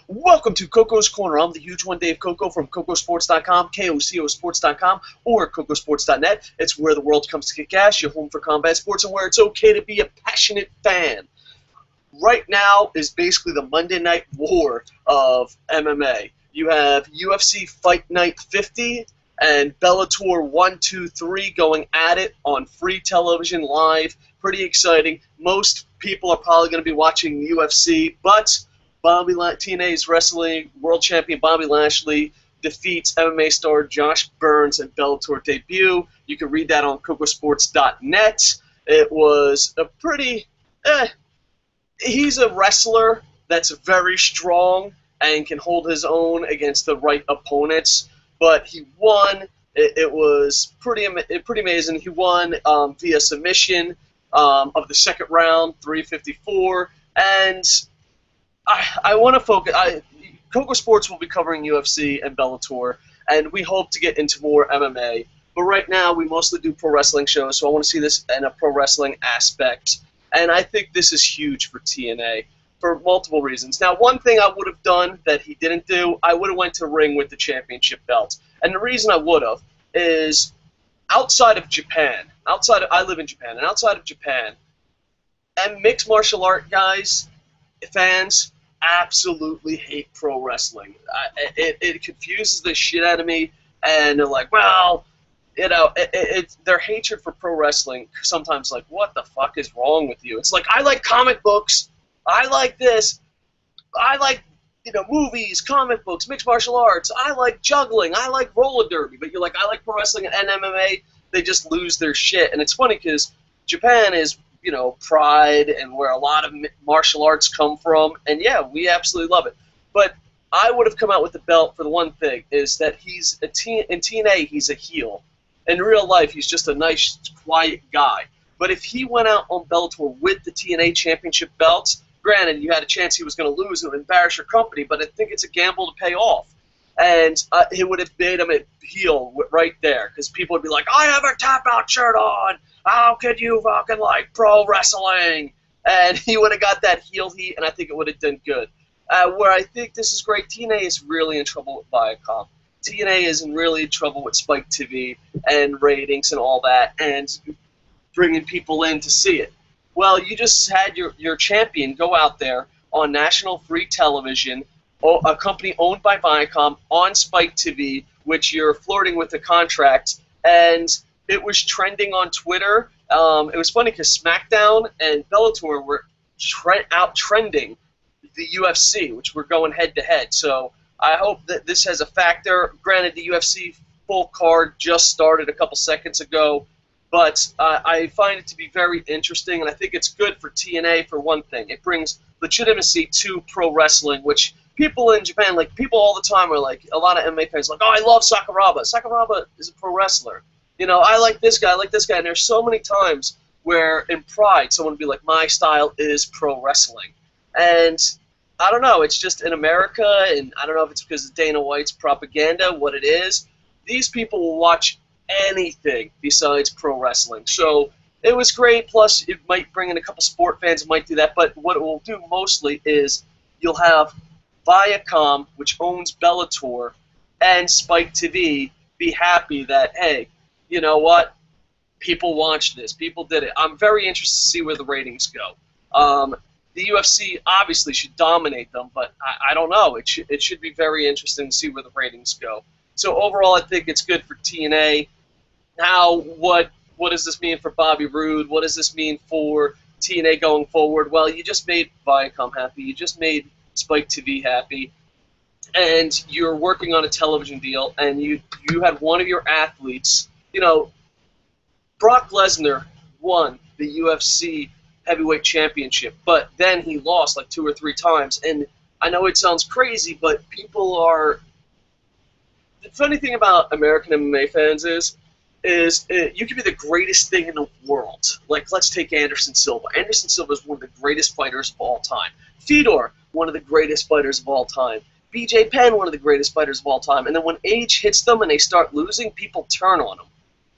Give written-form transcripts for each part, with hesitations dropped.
Welcome to Coco's Corner. I'm the huge one, Dave Coco from Kocosports.com, KOCOsports.com, or Kocosports.net. It's where the world comes to kick ass, your home for combat sports, and where it's okay to be a passionate fan. Right now is basically the Monday Night War of MMA. You have UFC Fight Night 50 and Bellator 123 going at it on free television live. Pretty exciting. Most people are probably going to be watching UFC, but TNA's Wrestling World Champion Bobby Lashley defeats MMA star Josh Burns at Bellator debut. You can read that on Kocosports.net. It was a pretty... he's a wrestler that's very strong and can hold his own against the right opponents, but he won. It was pretty amazing. He won via submission of the second round, 354, and I want to focus. Coco Sports will be covering UFC and Bellator, and we hope to get into more MMA. But right now, we mostly do pro wrestling shows, so I want to see this in a pro wrestling aspect. And I think this is huge for TNA for multiple reasons. Now, one thing I would have done that he didn't do, I would have went to ring with the championship belt. And the reason I would have is outside of Japan, I live in Japan, and outside of Japan, and mixed martial art guys, fans, absolutely hate pro wrestling. It confuses the shit out of me, and they're like, well, you know, their hatred for pro wrestling sometimes like, what the fuck is wrong with you? It's like, I like comic books, I like this, I like, you know, movies, comic books, mixed martial arts, I like juggling, I like roller derby, but you're like, I like pro wrestling and MMA, they just lose their shit. And it's funny because Japan is, you know, pride and where a lot of martial arts come from, and yeah, we absolutely love it. But I would have come out with the belt for the one thing, is that he's in TNA, he's a heel. In real life, he's just a nice, quiet guy. But if he went out on Bellator with the TNA Championship belt, granted, you had a chance he was going to lose and embarrass your company, but I think it's a gamble to pay off. And it would have made him a heel right there, because people would be like, I have a tap-out shirt on! How could you fucking like pro wrestling? And he would have got that heel heat, and I think it would have done good. Where I think this is great, TNA is really in trouble with Viacom. TNA is really in trouble with Spike TV and ratings and all that, and bringing people in to see it. Well, you just had your champion go out there on national free television, a company owned by Viacom, on Spike TV, which you're flirting with the contract, and it was trending on Twitter. It was funny because SmackDown and Bellator were out-trending the UFC, which were going head-to-head. So I hope that this has a factor. Granted, the UFC full card just started a couple seconds ago, but I find it to be very interesting, and I think it's good for TNA for one thing. It brings legitimacy to pro wrestling, which people in Japan, like people all the time are like, a lot of MMA fans like, oh, I love Sakuraba. Sakuraba is a pro wrestler. You know, I like this guy, and there's so many times where in Pride someone would be like, my style is pro wrestling. And I don't know, it's just in America, and I don't know if it's because of Dana White's propaganda, what it is. These people will watch anything besides pro wrestling. So it was great, plus it might bring in a couple sport fans who might do that, but what it will do mostly is you'll have Viacom, which owns Bellator, and Spike TV be happy that, hey, you know what, people watched this, people did it. I'm very interested to see where the ratings go. The UFC obviously should dominate them, but I don't know. It should be very interesting to see where the ratings go. So overall, I think it's good for TNA. Now, what does this mean for Bobby Roode? What does this mean for TNA going forward? Well, you just made Viacom happy. You just made Spike TV happy. And you're working on a television deal, and you had one of your athletes, you know, Brock Lesnar won the UFC heavyweight championship, but then he lost like 2 or 3 times. And I know it sounds crazy, but people are... The funny thing about American MMA fans is you can be the greatest thing in the world. Like, let's take Anderson Silva. Anderson Silva is one of the greatest fighters of all time. Fedor, one of the greatest fighters of all time. BJ Penn, one of the greatest fighters of all time. And then when age hits them and they start losing, people turn on them.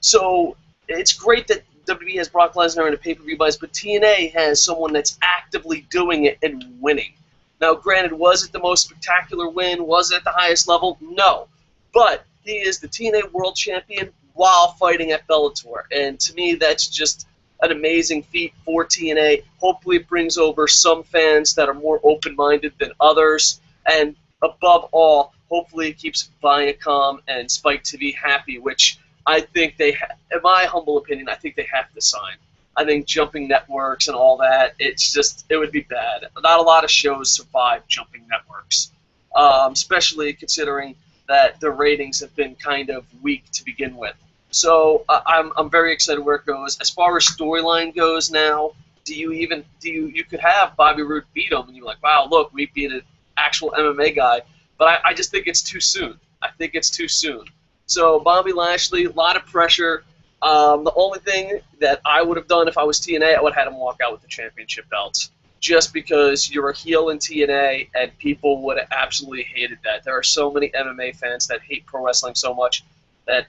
So it's great that WWE has Brock Lesnar in a pay-per-view buys, but TNA has someone that's actively doing it and winning. Now, granted, was it the most spectacular win? Was it at the highest level? No. But he is the TNA World Champion while fighting at Bellator. And to me, that's just an amazing feat for TNA. Hopefully it brings over some fans that are more open-minded than others. And above all, hopefully it keeps Viacom and Spike TV happy, which I think they, in my humble opinion, I think they have to sign. I think jumping networks and all that, it's just, it would be bad. Not a lot of shows survive jumping networks, especially considering that the ratings have been kind of weak to begin with. So I'm very excited where it goes. As far as storyline goes now, you could have Bobby Roode beat him, and you're like, wow, look, we beat an actual MMA guy. But I just think it's too soon. I think it's too soon. So Bobby Lashley, a lot of pressure. The only thing that I would have done if I was TNA, I would have had him walk out with the championship belts. Just because you're a heel in TNA, and people would have absolutely hated that. There are so many MMA fans that hate pro wrestling so much that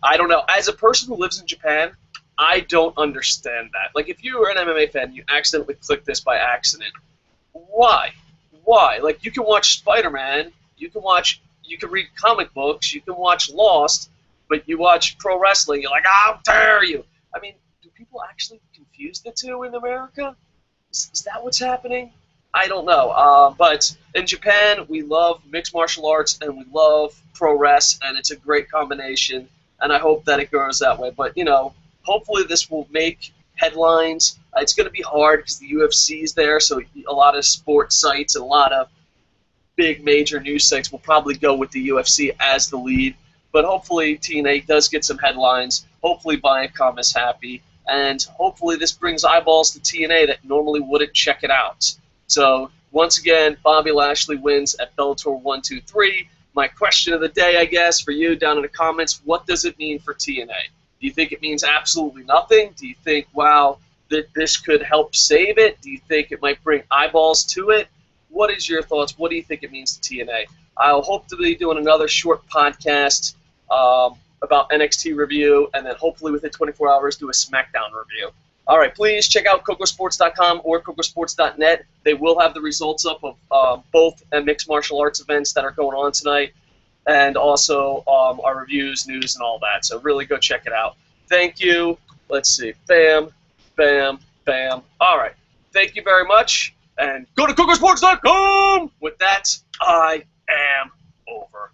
I don't know. As a person who lives in Japan, I don't understand that. Like, if you were an MMA fan, you accidentally clicked this by accident. Why? Why? Like, you can watch Spider-Man, you can read comic books, you can watch Lost, but you watch pro wrestling, you're like, how dare you? I mean, do people actually confuse the two in America? Is that what's happening? I don't know. But in Japan, we love mixed martial arts and we love pro wrestling, and it's a great combination, and I hope that it goes that way. But, you know, hopefully this will make headlines. It's going to be hard because the UFC is there, so a lot of sports sites and a lot of big major news sites will probably go with the UFC as the lead. But hopefully TNA does get some headlines. Hopefully Viacom is happy. And hopefully this brings eyeballs to TNA that normally wouldn't check it out. So once again, Bobby Lashley wins at Bellator 123. My question of the day, I guess, for you down in the comments, what does it mean for TNA? Do you think it means absolutely nothing? Do you think, wow, that this could help save it? Do you think it might bring eyeballs to it? What is your thoughts? What do you think it means to TNA? I'll hope to be doing another short podcast about NXT review, and then hopefully within 24 hours do a SmackDown review. All right, please check out Kocosports.com or Kocosports.net. They will have the results up of both mixed martial arts events that are going on tonight, and also our reviews, news, and all that. So really go check it out. Thank you. Let's see. Bam, bam, bam. All right. Thank you very much, and go to Kocosports.com. With that, I am over.